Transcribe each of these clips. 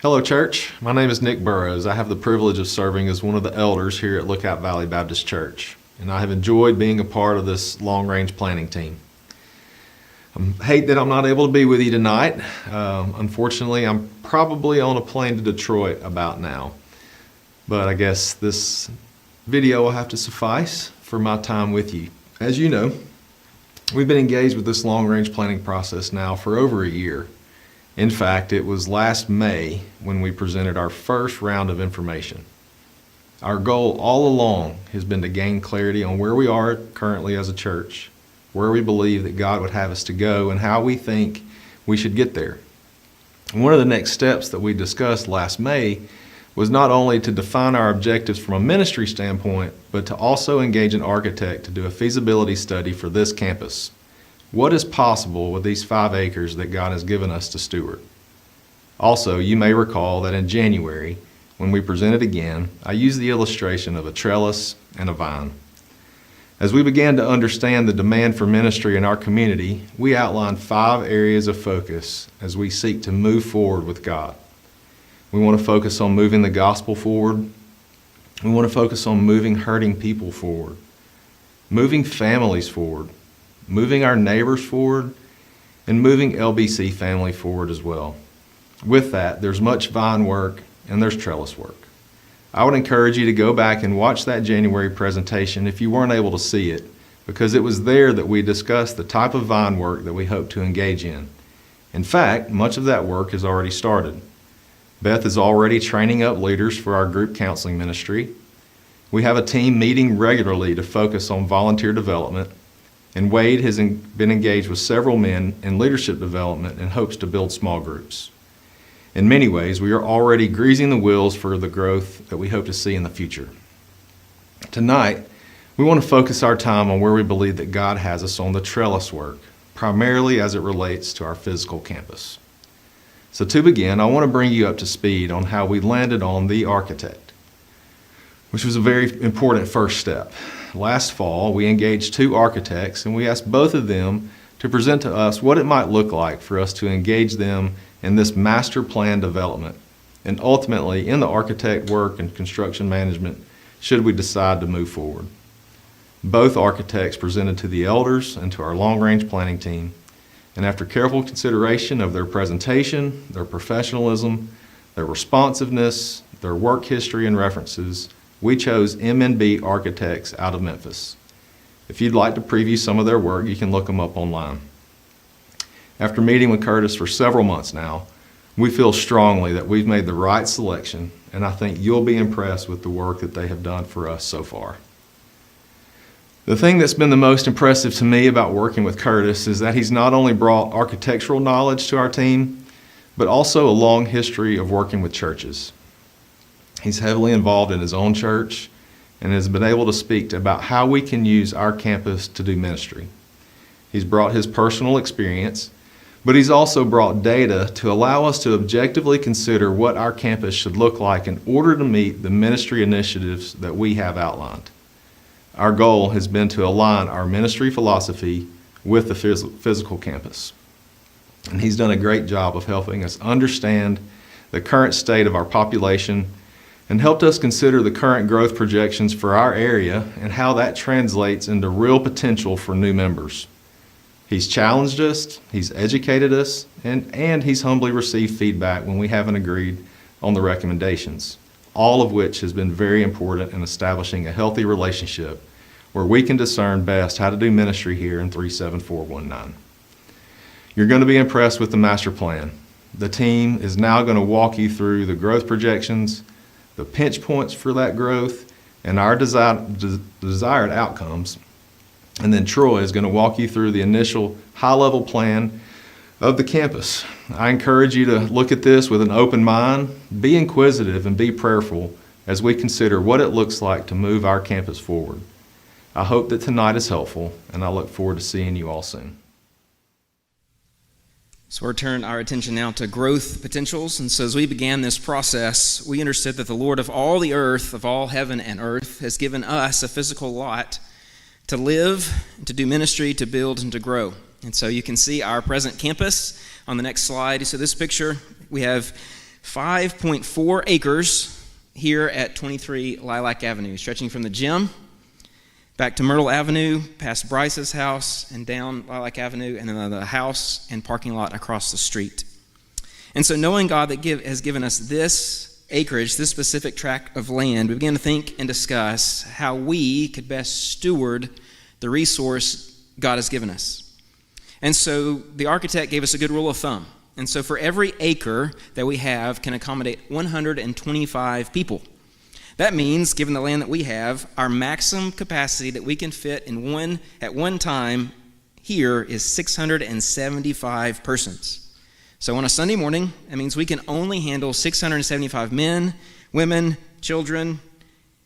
Hello, church. My name is Nick Burrows. I have the privilege of serving as one of the elders here at Lookout Valley Baptist Church, and I have enjoyed being a part of this long-range planning team. I hate that I'm not able to be with you tonight. Unfortunately, I'm probably on a plane to Detroit about now, but I guess this video will have to suffice for my time with you. As you know, we've been engaged with this long-range planning process now for over a year. In fact, it was last May when we presented our first round of information. Our goal all along has been to gain clarity on where we are currently as a church, where we believe that God would have us to go, and how we think we should get there. And one of the next steps that we discussed last May was not only to define our objectives from a ministry standpoint, but to also engage an architect to do a feasibility study for this campus. What is possible with these 5 acres that God has given us to steward? Also, you may recall that in January, when we presented again, I used the illustration of a trellis and a vine. As we began to understand the demand for ministry in our community, we outlined 5 areas of focus as we seek to move forward with God. We want to focus on moving the gospel forward. We want to focus on moving hurting people forward, moving families forward, moving our neighbors forward, and moving LBC family forward as well. With that, there's much vine work and there's trellis work. I would encourage you to go back and watch that January presentation if you weren't able to see it, because it was there that we discussed the type of vine work that we hope to engage in. In fact, much of that work has already started. Beth is already training up leaders for our group counseling ministry. We have a team meeting regularly to focus on volunteer development. And Wade has been engaged with several men in leadership development and hopes to build small groups. In many ways, we are already greasing the wheels for the growth that we hope to see in the future. Tonight, we want to focus our time on where we believe that God has us on the trellis work, primarily as it relates to our physical campus. So to begin, I want to bring you up to speed on how we landed on the architect, which was a very important first step. Last fall, we engaged 2 architects, and we asked both of them to present to us what it might look like for us to engage them in this master plan development, and ultimately in the architect work and construction management, should we decide to move forward. Both architects presented to the elders and to our long-range planning team, and after careful consideration of their presentation, their professionalism, their responsiveness, their work history and references, we chose M&B Architects out of Memphis. If you'd like to preview some of their work, you can look them up online. After meeting with Curtis for several months now, we feel strongly that we've made the right selection, and I think you'll be impressed with the work that they have done for us so far. The thing that's been the most impressive to me about working with Curtis is that he's not only brought architectural knowledge to our team, but also a long history of working with churches. He's heavily involved in his own church and has been able to speak about how we can use our campus to do ministry. He's brought his personal experience, but he's also brought data to allow us to objectively consider what our campus should look like in order to meet the ministry initiatives that we have outlined. Our goal has been to align our ministry philosophy with the physical campus. And he's done a great job of helping us understand the current state of our population and helped us consider the current growth projections for our area and how that translates into real potential for new members. He's challenged us, he's educated us, and he's humbly received feedback when we haven't agreed on the recommendations, all of which has been very important in establishing a healthy relationship where we can discern best how to do ministry here in 37419. You're going to be impressed with the master plan. The team is now going to walk you through the growth projections, the pinch points for that growth, and our desired outcomes. And then Troy is going to walk you through the initial high-level plan of the campus. I encourage you to look at this with an open mind, be inquisitive, and be prayerful as we consider what it looks like to move our campus forward. I hope that tonight is helpful, and I look forward to seeing you all soon. So we'll turn our attention now to growth potentials. And so as we began this process, we understood that the Lord of all the earth, of all heaven and earth, has given us a physical lot to live, to do ministry, to build, and to grow. And so you can see our present campus on the next slide. So this picture, we have 5.4 acres here at 23 Lilac Avenue, stretching from the gym back to Myrtle Avenue, past Bryce's house, and down Lilac Avenue, and then the house and parking lot across the street. And so knowing God that has given us this acreage, this specific tract of land, we began to think and discuss how we could best steward the resource God has given us. And so the architect gave us a good rule of thumb. And so for every acre that we have can accommodate 125 people. That means, given the land that we have, our maximum capacity that we can fit at one time here is 675 persons. So on a Sunday morning, that means we can only handle 675 men, women, children,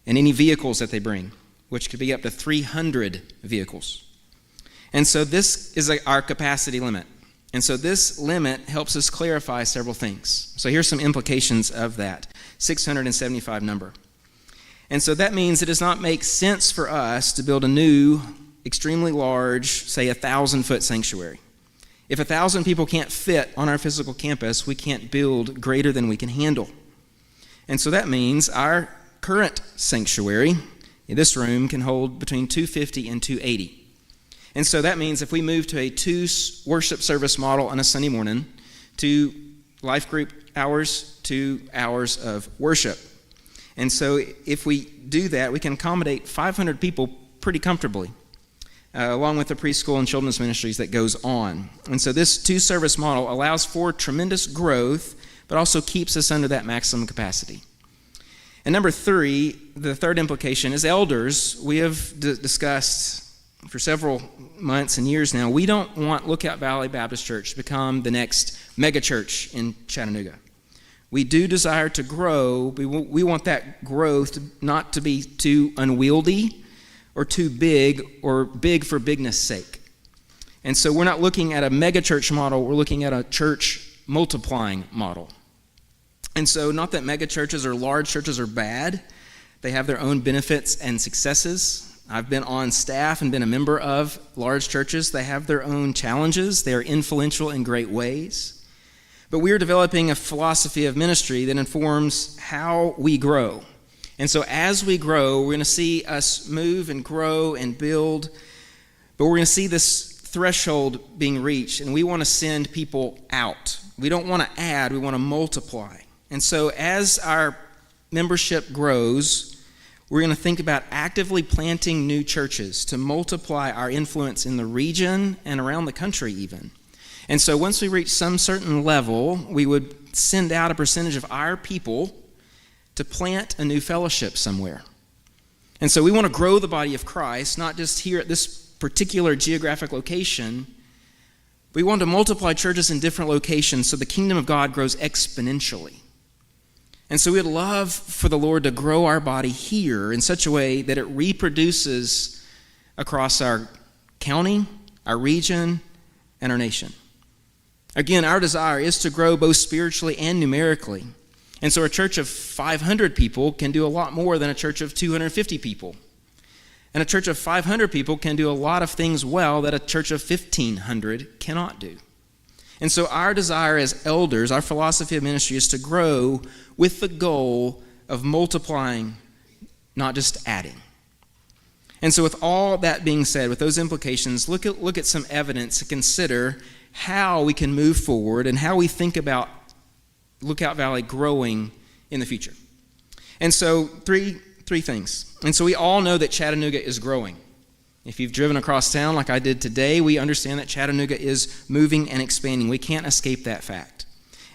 and any vehicles that they bring, which could be up to 300 vehicles. And so this is our capacity limit. And so this limit helps us clarify several things. So here's some implications of that 675 number. And so that means it does not make sense for us to build a new, extremely large, say 1,000-foot sanctuary. If 1,000 people can't fit on our physical campus, we can't build greater than we can handle. And so that means our current sanctuary, in this room, can hold between 250 and 280. And so that means if we move to a 2 worship service model on a Sunday morning, 2 life group hours, 2 hours of worship. And so if we do that, we can accommodate 500 people pretty comfortably, along with the preschool and children's ministries that goes on. And so this 2-service model allows for tremendous growth, but also keeps us under that maximum capacity. And number 3, the third implication is elders. We have discussed for several months and years now, we don't want Lookout Valley Baptist Church to become the next mega church in Chattanooga. We do desire to grow, but we want that growth not to be too unwieldy or too big or big for bigness sake. And so we're not looking at a mega church model, we're looking at a church multiplying model. And so not that mega churches or large churches are bad, they have their own benefits and successes. I've been on staff and been a member of large churches. They have their own challenges. They are influential in great ways. But we are developing a philosophy of ministry that informs how we grow. And so as we grow, we're going to see us move and grow and build, but we're going to see this threshold being reached, and we want to send people out. We don't want to add, we want to multiply. And so as our membership grows, we're going to think about actively planting new churches to multiply our influence in the region and around the country even. And so once we reach some certain level, we would send out a percentage of our people to plant a new fellowship somewhere. And so we want to grow the body of Christ, not just here at this particular geographic location. We want to multiply churches in different locations so the kingdom of God grows exponentially. And so we'd love for the Lord to grow our body here in such a way that it reproduces across our county, our region, and our nation. Again, our desire is to grow both spiritually and numerically. And so a church of 500 people can do a lot more than a church of 250 people. And a church of 500 people can do a lot of things well that a church of 1,500 cannot do. And so our desire as elders, our philosophy of ministry is to grow with the goal of multiplying, not just adding. And so with all that being said, with those implications, look at some evidence to consider how we can move forward and how we think about Lookout Valley growing in the future. And so three things. And so we all know that Chattanooga is growing. If you've driven across town like I did today, we understand that Chattanooga is moving and expanding. We can't escape that fact.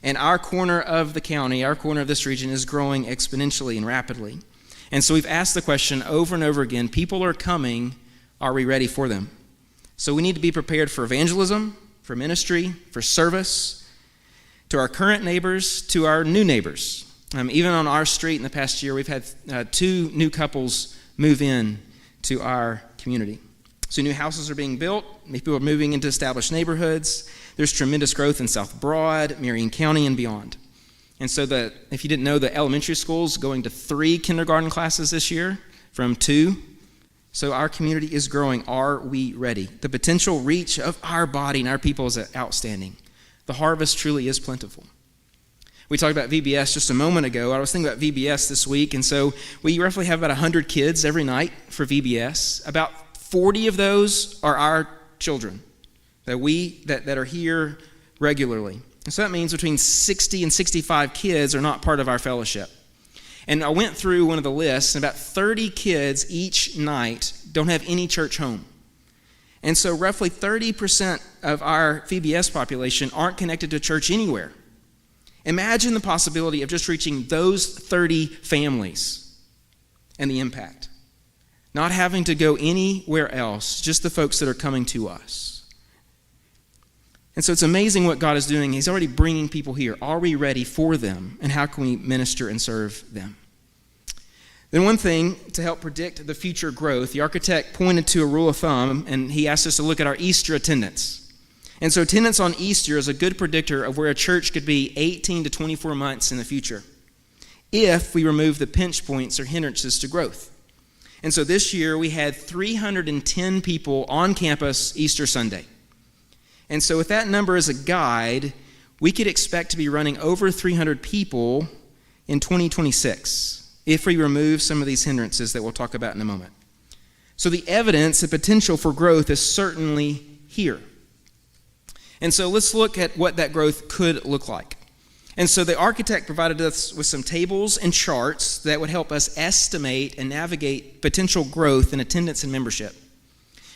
And our corner of the county, our corner of this region is growing exponentially and rapidly. And so we've asked the question over and over again, people are coming, are we ready for them? So we need to be prepared for evangelism, for ministry, for service, to our current neighbors, to our new neighbors. Even on our street in the past year, we've had 2 new couples move in to our community. So new houses are being built, people are moving into established neighborhoods. There's tremendous growth in South Broad, Marion County, and beyond. And so if you didn't know, the elementary school's going to 3 kindergarten classes this year from 2. So our community is growing. Are we ready? The potential reach of our body and our people is outstanding. The harvest truly is plentiful. We talked about VBS just a moment ago. I was thinking about VBS this week, and so we roughly have about 100 kids every night for VBS. About 40 of those are our children that are here regularly. And so that means between 60 and 65 kids are not part of our fellowship. And I went through one of the lists, and about 30 kids each night don't have any church home. And so roughly 30% of our VBS population aren't connected to church anywhere. Imagine the possibility of just reaching those 30 families and the impact. Not having to go anywhere else, just the folks that are coming to us. And so it's amazing what God is doing. He's already bringing people here. Are we ready for them? And how can we minister and serve them? Then one thing to help predict the future growth, the architect pointed to a rule of thumb, and he asked us to look at our Easter attendance. And so attendance on Easter is a good predictor of where a church could be 18 to 24 months in the future, if we remove the pinch points or hindrances to growth. And so this year we had 310 people on campus Easter Sunday. And so with that number as a guide, we could expect to be running over 300 people in 2026 if we remove some of these hindrances that we'll talk about in a moment. So the evidence, the potential for growth is certainly here. And so let's look at what that growth could look like. And so the architect provided us with some tables and charts that would help us estimate and navigate potential growth in attendance and membership.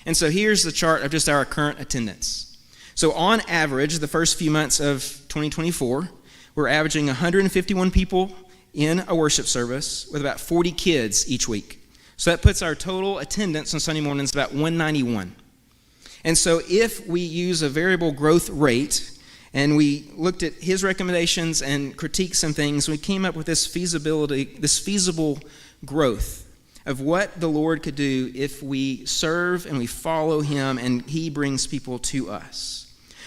And so here's the chart of just our current attendance. So on average, the first few months of 2024, we're averaging 151 people in a worship service with about 40 kids each week. So that puts our total attendance on Sunday mornings about 191. And so if we use a variable growth rate, and we looked at his recommendations and critiqued some things, we came up with this feasible growth of what the Lord could do if we serve and we follow him and he brings people to us.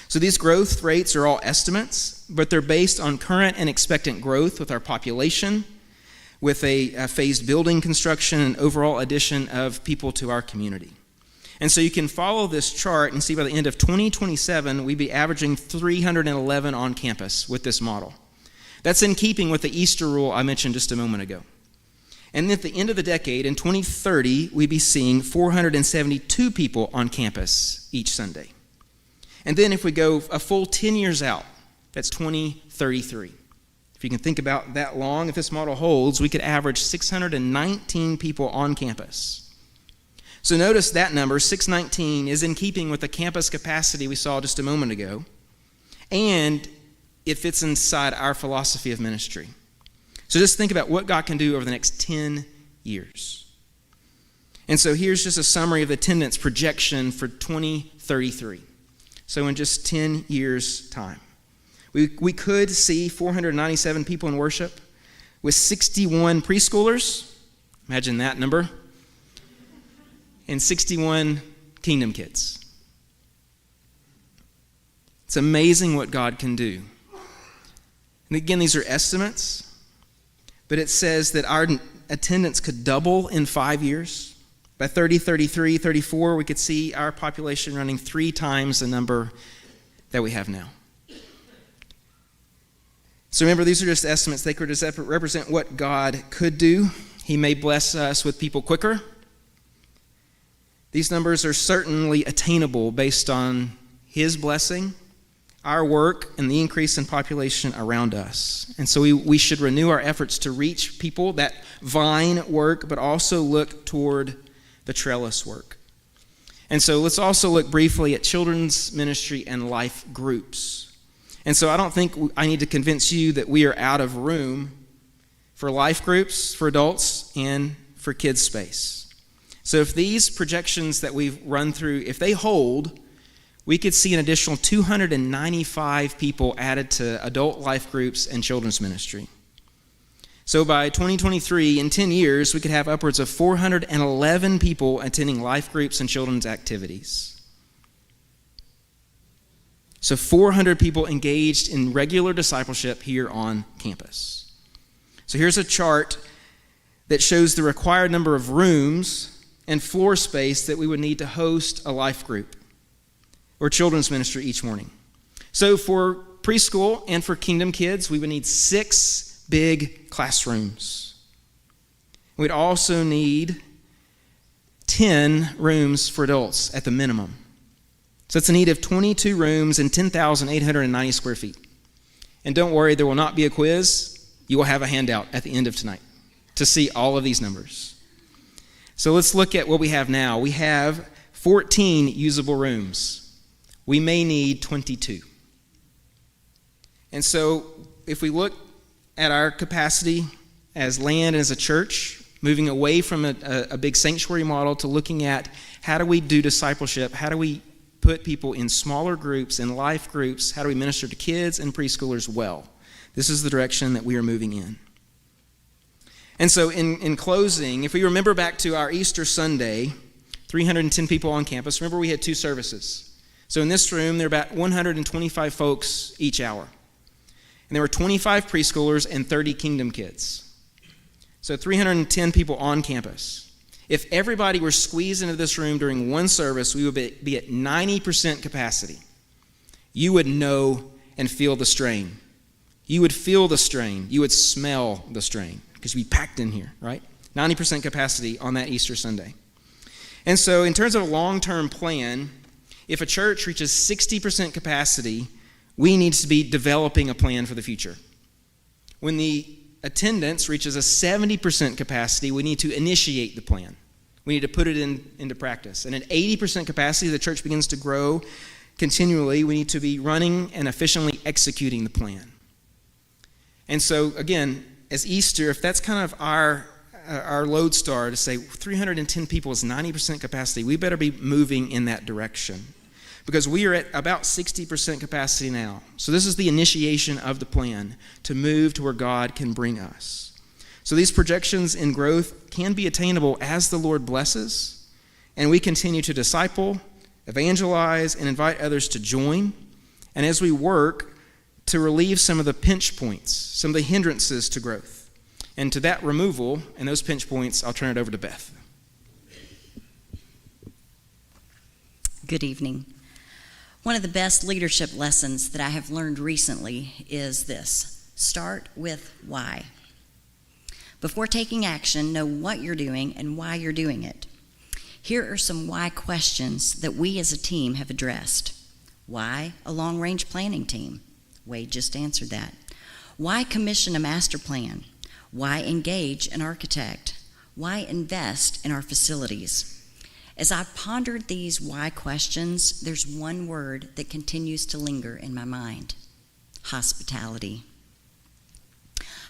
So these growth rates are all estimates, but they're based on current and expectant growth with our population, with a phased building construction and overall addition of people to our community. And so you can follow this chart and see by the end of 2027, we'd be averaging 311 on campus with this model. That's in keeping with the Easter rule I mentioned just a moment ago. And at the end of the decade, in 2030, we'd be seeing 472 people on campus each Sunday. And then if we go a full 10 years out, that's 2033. If you can think about that long, if this model holds, we could average 619 people on campus. So notice that number, 619, is in keeping with the campus capacity we saw just a moment ago, and it fits inside our philosophy of ministry. So just think about what God can do over the next 10 years. And so here's just a summary of the attendance projection for 2033. So in just 10 years' time. We could see 497 people in worship with 61 preschoolers. Imagine that number. And 61 Kingdom kids. It's amazing what God can do. And again, these are estimates, but it says that our attendance could double in 5 years. By 33, 34, we could see our population running 3 times the number that we have now. So remember, these are just estimates. They could just represent what God could do. He may bless us with people quicker. These numbers are certainly attainable based on his blessing, our work, and the increase in population around us. And so we should renew our efforts to reach people, that vine work, but also look toward the trellis work. And so let's also look briefly at children's ministry and life groups. And so I don't think I need to convince you that we are out of room for life groups, for adults, and for kids' space. So if these projections that we've run through, if they hold, we could see an additional 295 people added to adult life groups and children's ministry. So by 2023, in 10 years, we could have upwards of 411 people attending life groups and children's activities. So 400 people engaged in regular discipleship here on campus. So here's a chart that shows the required number of rooms and floor space that we would need to host a life group or children's ministry each morning. So for preschool and for Kingdom kids, we would need 6 big classrooms. We'd also need 10 rooms for adults at the minimum. So it's a need of 22 rooms and 10,890 square feet. And don't worry, there will not be a quiz. You will have a handout at the end of tonight to see all of these numbers. So let's look at what we have now. We have 14 usable rooms. We may need 22. And so if we look at our capacity as land and as a church, moving away from a big sanctuary model to looking at how do we do discipleship, how do we put people in smaller groups, in life groups, how do we minister to kids and preschoolers well? This is the direction that we are moving in. And so in closing, if we remember back to our Easter Sunday, 310 people on campus, remember we had 2 services. So in this room, there are about 125 folks each hour. And there were 25 preschoolers and 30 Kingdom kids. So 310 people on campus. If everybody were squeezed into this room during one service, we would be at 90% capacity. You would know and feel the strain. You would feel the strain. You would smell the strain because you'd be packed in here, right? 90% capacity on that Easter Sunday. And so in terms of a long-term plan, if a church reaches 60% capacity, we need to be developing a plan for the future. When the attendance reaches a 70% capacity, we need to initiate the plan. We need to put it into practice. And at 80% capacity, the church begins to grow continually. We need to be running and efficiently executing the plan. And so, again, as Easter, if that's kind of our lodestar to say 310 people is 90% capacity, we better be moving in that direction. Because we are at about 60% capacity now. So this is the initiation of the plan to move to where God can bring us. So these projections in growth can be attainable as the Lord blesses, and we continue to disciple, evangelize, and invite others to join. And as we work to relieve some of the pinch points, some of the hindrances to growth. And to that removal and those pinch points, I'll turn it over to Beth. Good evening. One of the best leadership lessons that I have learned recently is this: start with why. Before taking action, know what you're doing and why you're doing it. Here are some why questions that we as a team have addressed. Why a long-range planning team? Wade just answered that. Why commission a master plan? Why engage an architect? Why invest in our facilities? As I pondered these why questions, there's one word that continues to linger in my mind: hospitality.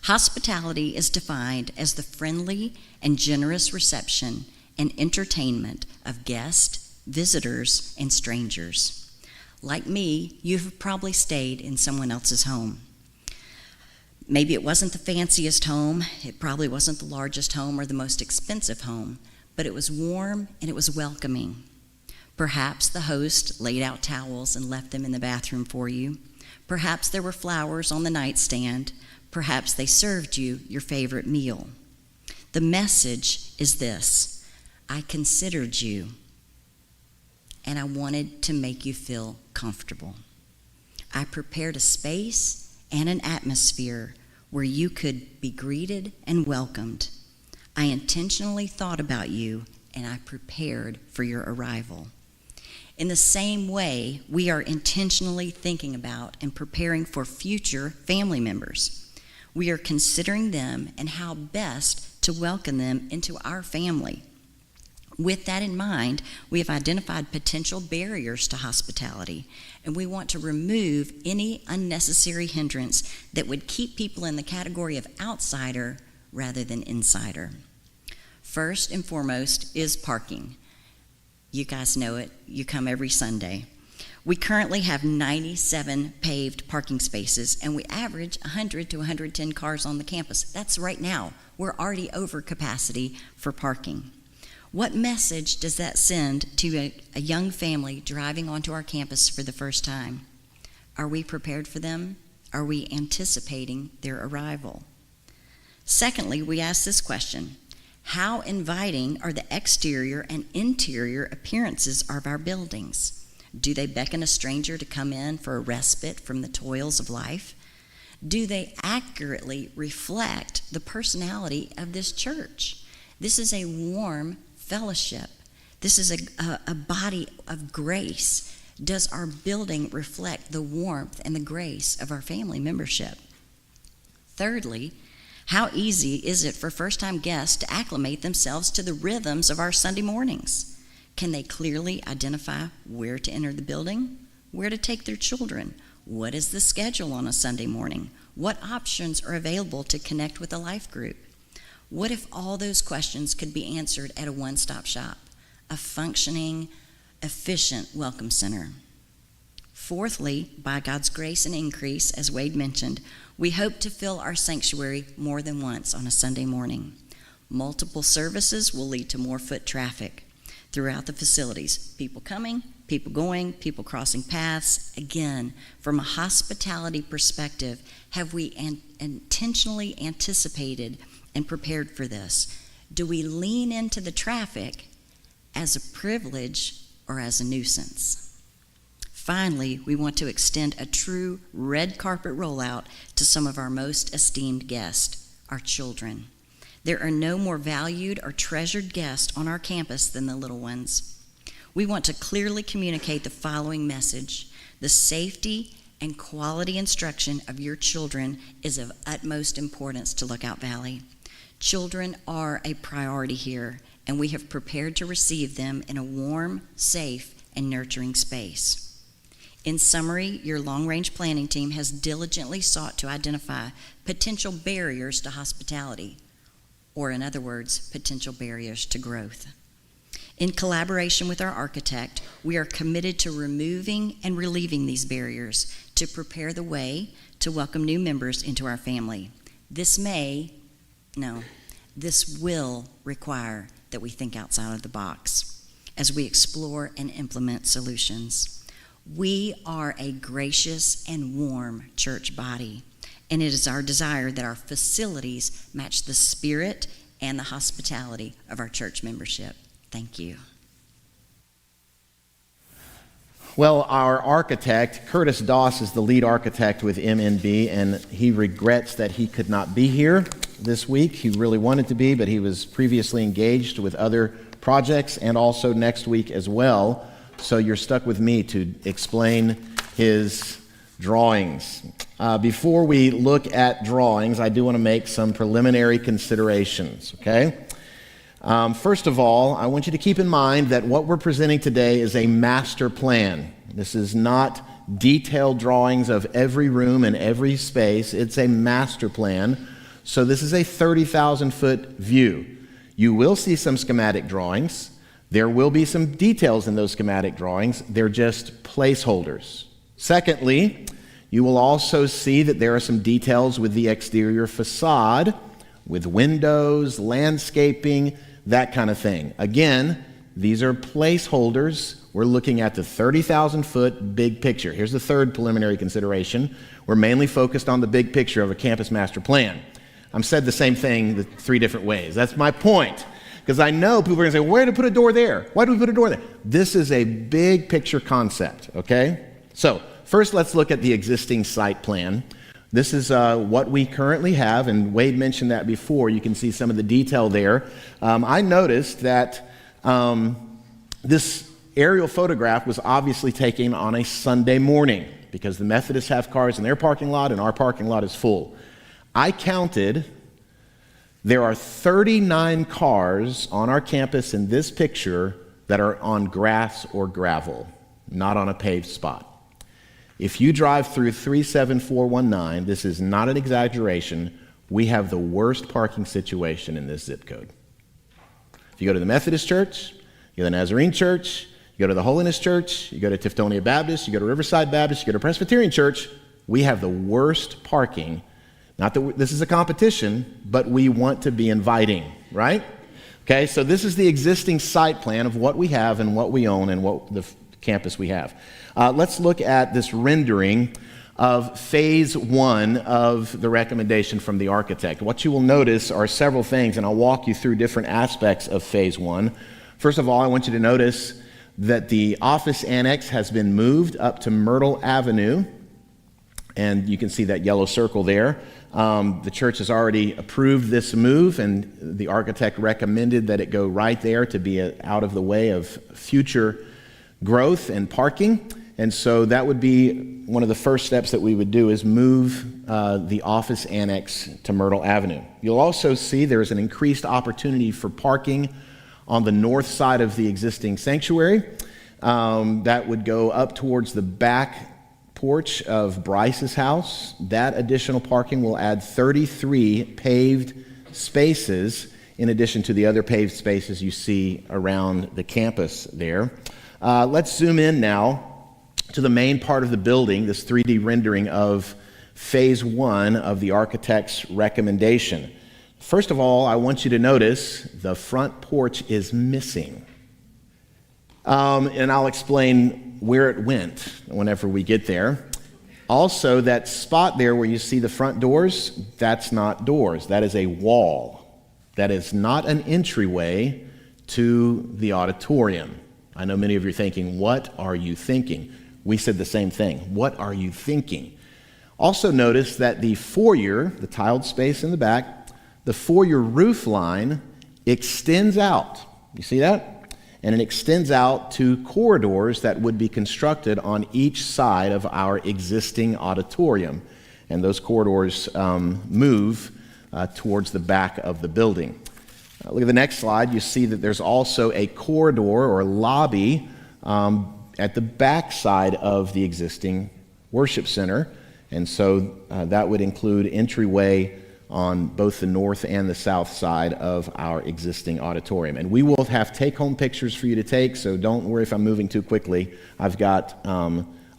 Hospitality is defined as the friendly and generous reception and entertainment of guests, visitors, and strangers. Like me, you've probably stayed in someone else's home. Maybe it wasn't the fanciest home, it probably wasn't the largest home or the most expensive home, but it was warm and it was welcoming. Perhaps the host laid out towels and left them in the bathroom for you. Perhaps there were flowers on the nightstand. Perhaps they served you your favorite meal. The message is this: I considered you, and I wanted to make you feel comfortable. I prepared a space and an atmosphere where you could be greeted and welcomed. I intentionally thought about you, and I prepared for your arrival. In the same way, we are intentionally thinking about and preparing for future family members. We are considering them and how best to welcome them into our family. With that in mind, we have identified potential barriers to hospitality, and we want to remove any unnecessary hindrance that would keep people in the category of outsider rather than insider. First and foremost is parking. You guys know it. You come every Sunday. We currently have 97 paved parking spaces, and we average 100 to 110 cars on the campus. That's right now. We're already over capacity for parking. What message does that send to a young family driving onto our campus for the first time? Are we prepared for them? Are we anticipating their arrival? Secondly, we ask this question: how inviting are the exterior and interior appearances of our buildings? Do they beckon a stranger to come in for a respite from the toils of life? Do they accurately reflect the personality of this church? This is a warm fellowship. This is a body of grace. Does our building reflect the warmth and the grace of our family membership? Thirdly, how easy is it for first-time guests to acclimate themselves to the rhythms of our Sunday mornings? Can they clearly identify where to enter the building, where to take their children? What is the schedule on a Sunday morning? What options are available to connect with a life group? What if all those questions could be answered at a one-stop shop, a functioning, efficient welcome center? Fourthly, by God's grace and increase, as Wade mentioned, we hope to fill our sanctuary more than once on a Sunday morning. Multiple services will lead to more foot traffic throughout the facilities. People coming, people going, people crossing paths. Again, from a hospitality perspective, have we intentionally anticipated and prepared for this? Do we lean into the traffic as a privilege or as a nuisance? Finally, we want to extend a true red carpet rollout to some of our most esteemed guests, our children. There are no more valued or treasured guests on our campus than the little ones. We want to clearly communicate the following message: the safety and quality instruction of your children is of utmost importance to Lookout Valley. Children are a priority here, and we have prepared to receive them in a warm, safe, and nurturing space. In summary, your long-range planning team has diligently sought to identify potential barriers to hospitality, or in other words, potential barriers to growth. In collaboration with our architect, we are committed to removing and relieving these barriers to prepare the way to welcome new members into our family. This will require that we think outside of the box as we explore and implement solutions. We are a gracious and warm church body, and it is our desire that our facilities match the spirit and the hospitality of our church membership. Thank you. Well, our architect, Curtis Doss, is the lead architect with MNB, and he regrets that he could not be here this week. He really wanted to be, but he was previously engaged with other projects and also next week as well. So you're stuck with me to explain his drawings. Before we look at drawings, I do want to make some preliminary considerations, okay? First of all, I want you to keep in mind that what we're presenting today is a master plan. This is not detailed drawings of every room and every space. It's a master plan. So this is a 30,000-foot view. You will see some schematic drawings. There will be some details in those schematic drawings. They're just placeholders. Secondly, you will also see that there are some details with the exterior facade, with windows, landscaping, that kind of thing. Again, these are placeholders. We're looking at the 30,000-foot big picture. Here's the third preliminary consideration. We're mainly focused on the big picture of a campus master plan. I've said the same thing the three different ways. That's my point. Because I know people are going to say, where to put a door there? Why do we put a door there? This is a big picture concept, okay? So first, let's look at the existing site plan. This is what we currently have, and Wade mentioned that before. You can see some of the detail there. I noticed that this aerial photograph was obviously taken on a Sunday morning because the Methodists have cars in their parking lot and our parking lot is full. I counted. There are 39 cars on our campus in this picture that are on grass or gravel, not on a paved spot. If you drive through 37419, this is not an exaggeration, we have the worst parking situation in this zip code. If you go to the Methodist Church, you go to the Nazarene Church, you go to the Holiness Church, you go to Tiftonia Baptist, you go to Riverside Baptist, you go to Presbyterian Church, we have the worst parking. Not that this is a competition, but we want to be inviting, right? Okay, so this is the existing site plan of what we have and what we own and what the campus we have. Let's look at this rendering of phase one of the recommendation from the architect. What you will notice are several things, and I'll walk you through different aspects of phase one. First of all, I want you to notice that the office annex has been moved up to Myrtle Avenue, and you can see that yellow circle there. The church has already approved this move, and the architect recommended that it go right there to be out of the way of future growth and parking. And so that would be one of the first steps that we would do, is move the office annex to Myrtle Avenue. You'll also see there's an increased opportunity for parking on the north side of the existing sanctuary. That would go up towards the back porch of Bryce's house. That additional parking will add 33 paved spaces in addition to the other paved spaces you see around the campus there. Let's zoom in now to the main part of the building, this 3D rendering of phase 1 of the architect's recommendation. First of all, I want you to notice the front porch is missing. And I'll explain where it went whenever we get there. Also, that spot there where you see the front doors, that's not doors. That is a wall. That is not an entryway to the auditorium. I know many of you are thinking, what are you thinking? We said the same thing. What are you thinking? Also notice that the foyer, the tiled space in the back, the foyer roof line extends out. You see that? And it extends out to corridors that would be constructed on each side of our existing auditorium. And those corridors move towards the back of the building. Look at the next slide. You see that there's also a corridor or lobby at the back side of the existing worship center. And so that would include entryway on both the north and the south side of our existing auditorium. And we will have take-home pictures for you to take, so don't worry if I'm moving too quickly. I've got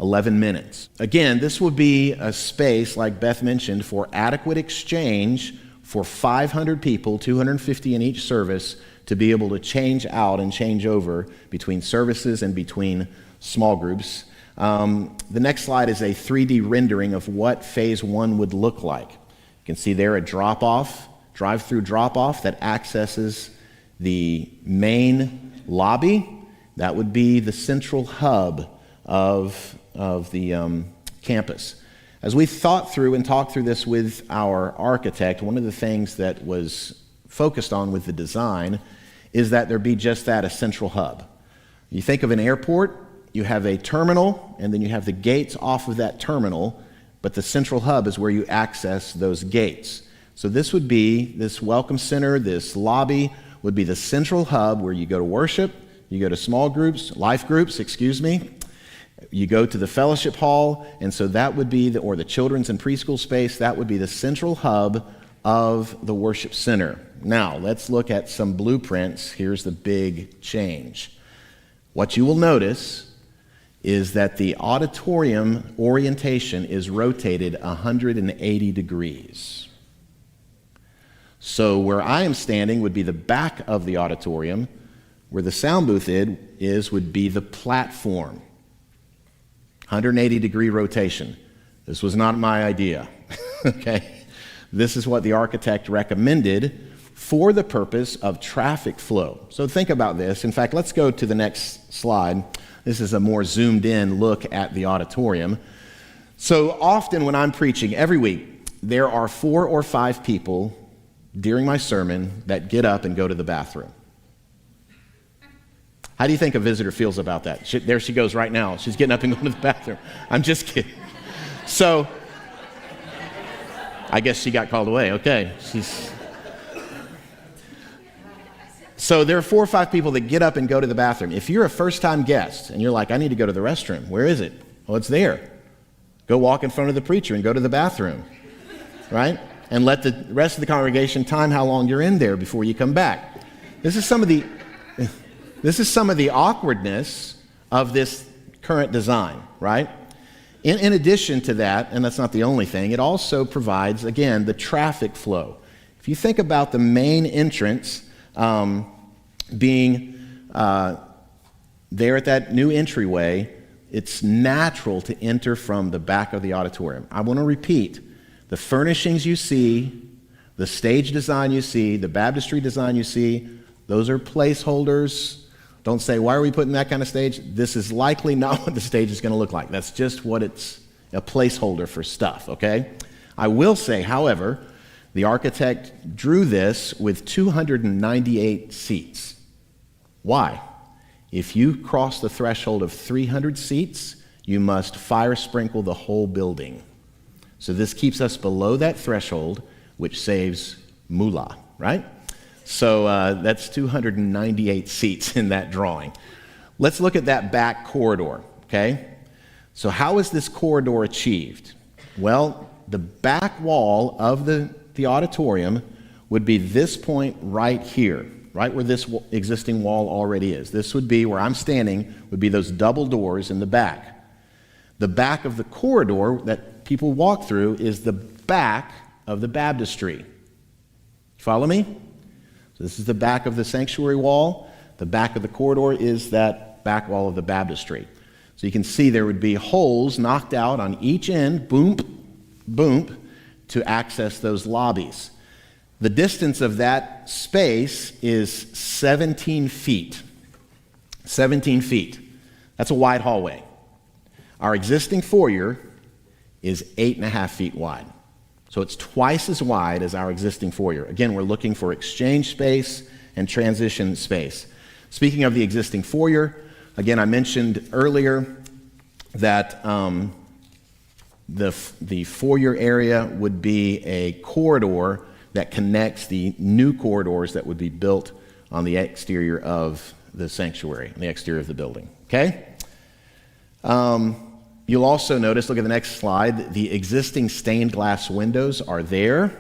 11 minutes. Again, this will be a space, like Beth mentioned, for adequate exchange for 500 people, 250 in each service, to be able to change out and change over between services and between small groups. The next slide is a 3D rendering of what phase 1 would look like. You can see there a drop-off, drive-through drop-off that accesses the main lobby. That would be the central hub of the campus. As we thought through and talked through this with our architect, one of the things that was focused on with the design is that there be just that, a central hub. You think of an airport, you have a terminal, and then you have the gates off of that terminal, but the central hub is where you access those gates. So this would be, this welcome center, this lobby would be the central hub where you go to worship, you go to small groups, life groups, you go to the fellowship hall, and so that would be, or the children's and preschool space, that would be the central hub of the worship center. Now, let's look at some blueprints. Here's the big change. What you will notice is that the auditorium orientation is rotated 180 degrees. So where I am standing would be the back of the auditorium. Where the sound booth is would be the platform. 180 degree rotation. This was not my idea. Okay? This is what the architect recommended for the purpose of traffic flow. So think about this. In fact, let's go to the next slide. This is a more zoomed in look at the auditorium. So often when I'm preaching, every week, there are 4 or 5 people during my sermon that get up and go to the bathroom. How do you think a visitor feels about that? There she goes right now. She's getting up and going to the bathroom. I'm just kidding. So, I guess she got called away. Okay. So there are 4 or 5 people that get up and go to the bathroom. If you're a first-time guest and you're like, I need to go to the restroom, where is it? Well, it's there. Go walk in front of the preacher and go to the bathroom, right? And let the rest of the congregation time how long you're in there before you come back. This is some of the awkwardness of this current design, right? In addition to that, and that's not the only thing, it also provides, again, the traffic flow. If you think about the main entrance being there at that new entryway, it's natural to enter from the back of the auditorium. I want to repeat, the furnishings you see, the stage design you see, the baptistry design you see, those are placeholders. Don't say, why are we putting that kind of stage? This is likely not what the stage is going to look like. That's just what it's a placeholder for stuff, okay? I will say, however, the architect drew this with 298 seats. Why? If you cross the threshold of 300 seats, you must fire sprinkle the whole building. So this keeps us below that threshold, which saves moolah, right? So that's 298 seats in that drawing. Let's look at that back corridor, okay? So how is this corridor achieved? Well, the back wall of the auditorium would be this point right here, right where this existing wall already is. This would be where I'm standing, would be those double doors in the back. The back of the corridor that people walk through is the back of the baptistry. Follow me? So this is the back of the sanctuary wall. The back of the corridor is that back wall of the baptistry. So you can see there would be holes knocked out on each end, boom, boom, to access those lobbies. The distance of that space is 17 feet. 17 feet. That's a wide hallway. Our existing foyer is 8.5 feet wide. So it's twice as wide as our existing foyer. Again, we're looking for exchange space and transition space. Speaking of the existing foyer, again, I mentioned earlier that the foyer area would be a corridor that connects the new corridors that would be built on the exterior of the sanctuary, on the exterior of the building. Okay? You'll also notice, look at the next slide, the existing stained glass windows are there.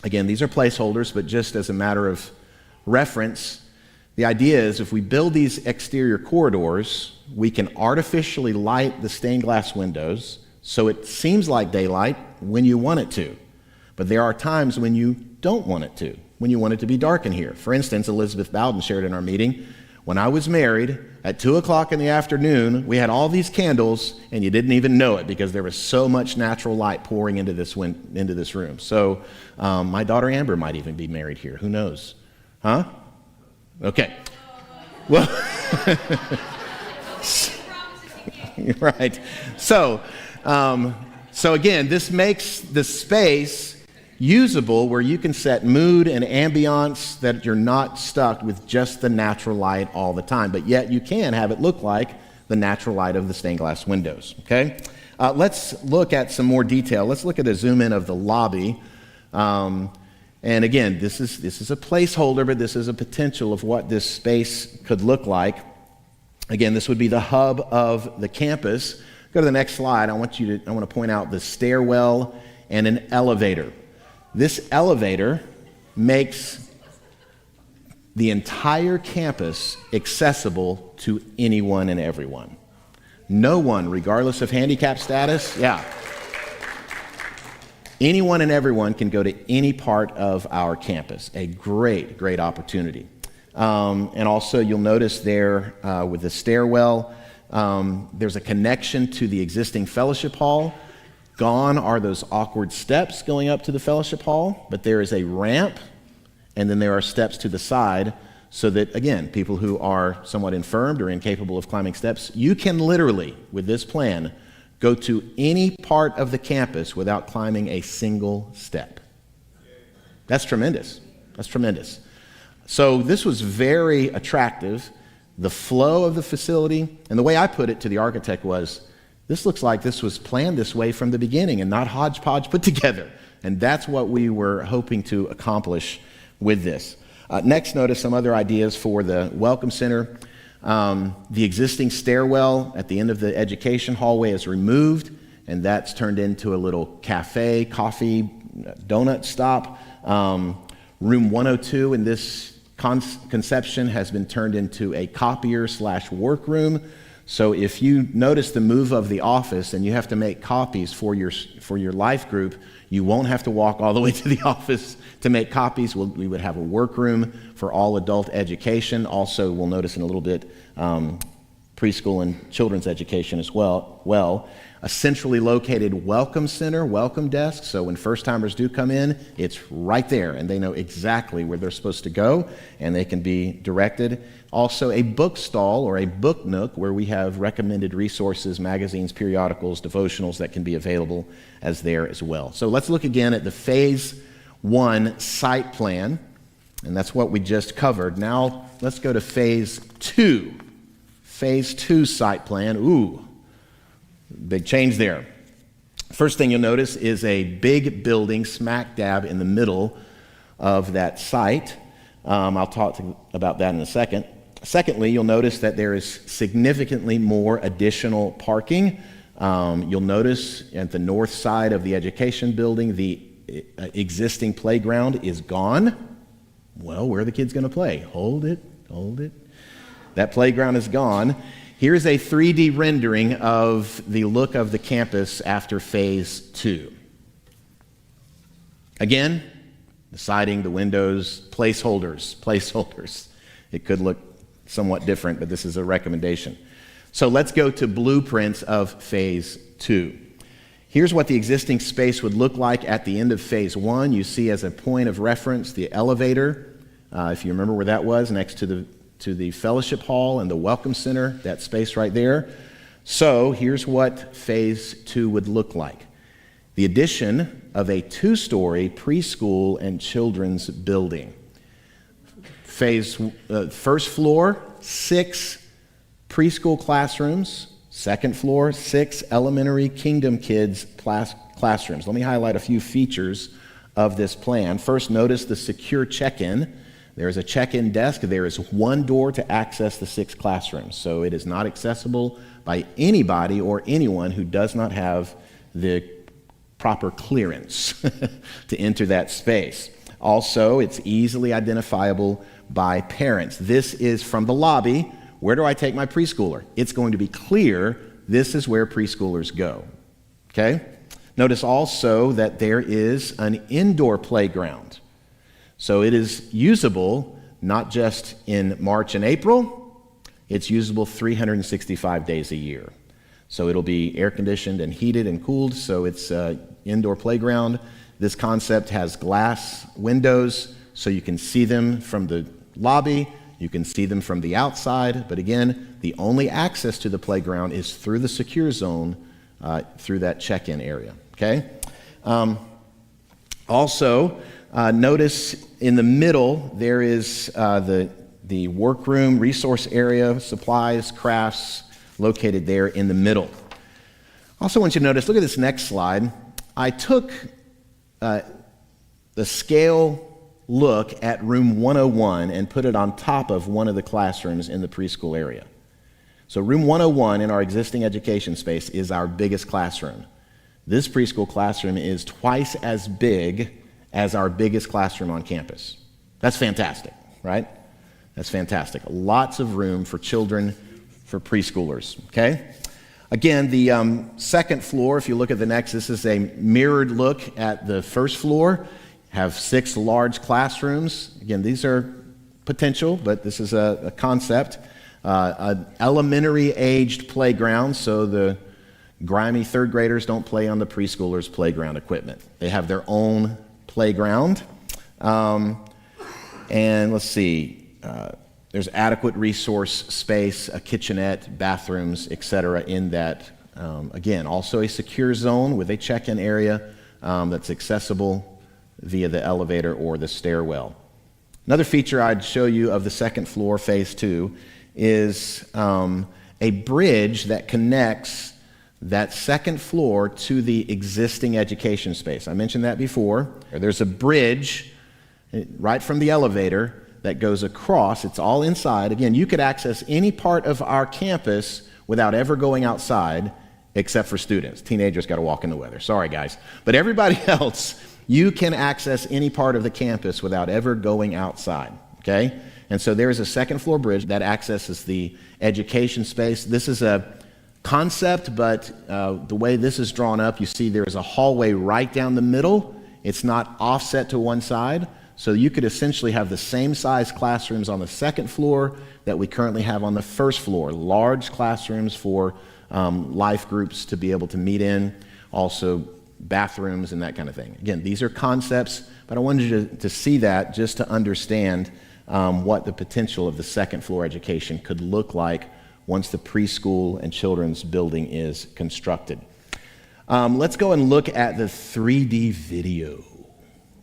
Again, these are placeholders, but just as a matter of reference, the idea is if we build these exterior corridors, we can artificially light the stained glass windows so it seems like daylight when you want it to. But there are times when you don't want it to, when you want it to be dark in here. For instance, Elizabeth Bowden shared in our meeting, when I was married, at 2 o'clock in the afternoon, we had all these candles, and you didn't even know it because there was so much natural light pouring into this room. So my daughter Amber might even be married here. Who knows? Huh? Okay. Well, right. So again, this makes the space usable where you can set mood and ambiance that you're not stuck with just the natural light all the time, but yet you can have it look like the natural light of the stained glass windows, okay? Let's look at some more detail. Let's look at a zoom in of the lobby. And again, this is a placeholder, but this is a potential of what this space could look like. Again, this would be the hub of the campus. Go to the next slide. I want to point out the stairwell and an elevator. This elevator makes the entire campus accessible to anyone and everyone. No one, regardless of handicap status, anyone and everyone can go to any part of our campus. A great, great opportunity. And also you'll notice there with the stairwell, there's a connection to the existing fellowship hall. Gone are those awkward steps going up to the fellowship hall, but there is a ramp, and then there are steps to the side so that, again, people who are somewhat infirmed or incapable of climbing steps, you can literally, with this plan, go to any part of the campus without climbing a single step. That's tremendous. That's tremendous. So this was very attractive. The flow of the facility, and the way I put it to the architect was, this looks like this was planned this way from the beginning and not hodgepodge put together. And that's what we were hoping to accomplish with this. Next, notice some other ideas for the Welcome Center. The existing stairwell at the end of the education hallway is removed, and that's turned into a little cafe, coffee, donut stop. Room 102 in this conception has been turned into a copier/workroom. So if you notice the move of the office and you have to make copies for your life group, you won't have to walk all the way to the office to make copies. We would have a workroom for all adult education. Also, we'll notice in a little bit, preschool and children's education as well. A centrally located welcome center, welcome desk, so when first-timers do come in, it's right there, and they know exactly where they're supposed to go, and they can be directed. Also, a book stall or a book nook where we have recommended resources, magazines, periodicals, devotionals that can be available as there as well. So let's look again at the Phase 1 site plan, and that's what we just covered. Now let's go to Phase 2. Phase 2 site plan. Ooh, big change there. First thing you'll notice is a big building smack dab in the middle of that site. I'll talk about that in a second. Secondly, you'll notice that there is significantly more additional parking. You'll notice at the north side of the education building, the existing playground is gone. Well, where are the kids going to play? Hold it. That playground is gone. Here's a 3D rendering of the look of the campus after Phase 2. Again, the siding, the windows, placeholders. It could look somewhat different, but this is a recommendation. So let's go to blueprints of Phase 2. Here's what the existing space would look like at the end of Phase 1. You see as a point of reference the elevator, if you remember where that was, next to the fellowship hall and the welcome center, that space right there. So here's what Phase 2 would look like. The addition of a 2-story preschool and children's building. First floor, 6 preschool classrooms. Second floor, 6 elementary Kingdom Kids classrooms. Let me highlight a few features of this plan. First, notice the secure check-in. There is a check-in desk. There is one door to access the 6 classrooms. So it is not accessible by anybody or anyone who does not have the proper clearance to enter that space. Also, it's easily identifiable by parents. This is from the lobby. Where do I take my preschooler? It's going to be clear this is where preschoolers go. Okay? Notice also that there is an indoor playground. So it is usable not just in March and April, it's usable 365 days a year. So it'll be air conditioned and heated and cooled, so it's an indoor playground. This concept has glass windows so you can see them from the lobby, you can see them from the outside, but again, the only access to the playground is through the secure zone, through that check-in area, okay? Also, notice in the middle, there is the workroom, resource area, supplies, crafts, located there in the middle. Also want you to notice, look at this next slide. I took the scale look at room 101 and put it on top of one of the classrooms in the preschool area. So room 101 in our existing education space is our biggest classroom. This preschool classroom is twice as big as our biggest classroom on campus. That's fantastic, right? That's fantastic. Lots of room for children, for preschoolers, okay? Again, the second floor, if you look at the next, this is a mirrored look at the first floor. Have 6 large classrooms. Again, these are potential, but this is a concept. An elementary-aged playground, so the grimy third graders don't play on the preschoolers' playground equipment. They have their own playground. And let's see, there's adequate resource space, a kitchenette, bathrooms, etc. in that. Again, also a secure zone with a check-in area that's accessible via the elevator or the stairwell. Another feature I'd show you of the second floor, Phase 2, is a bridge that connects that second floor to the existing education space. I mentioned that before. There's a bridge right from the elevator that goes across. It's all inside. Again, you could access any part of our campus without ever going outside, except for students. Teenagers got to walk in the weather. Sorry, guys. But everybody else, you can access any part of the campus without ever going outside, okay? And so there is a second floor bridge that accesses the education space. This is a concept, but the way this is drawn up, you see there is a hallway right down the middle. It's not offset to one side, So you could essentially have the same size classrooms on the second floor that we currently have on the first floor. Large classrooms for life groups to be able to meet in, also bathrooms and that kind of thing. Again, these are concepts, but I wanted you to see that just to understand what the potential of the second floor education could look like once the preschool and children's building is constructed. Let's go and look at the 3D video.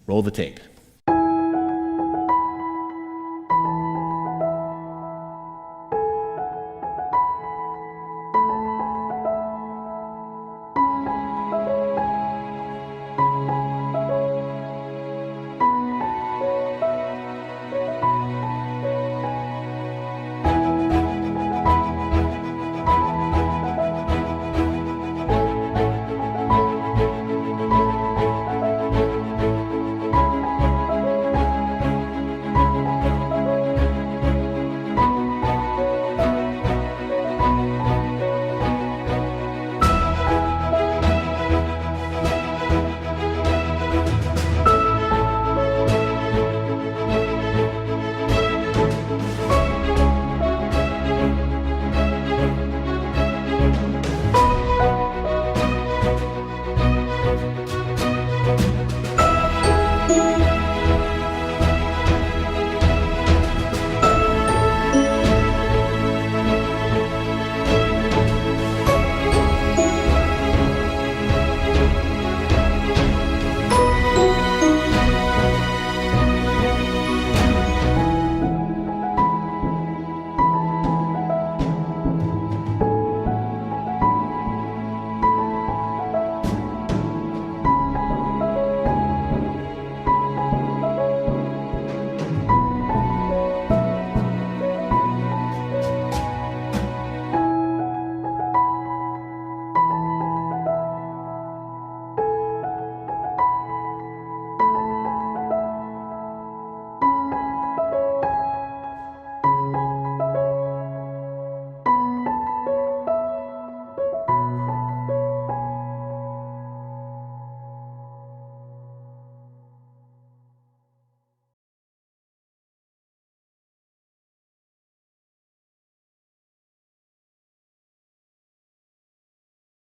Roll the tape.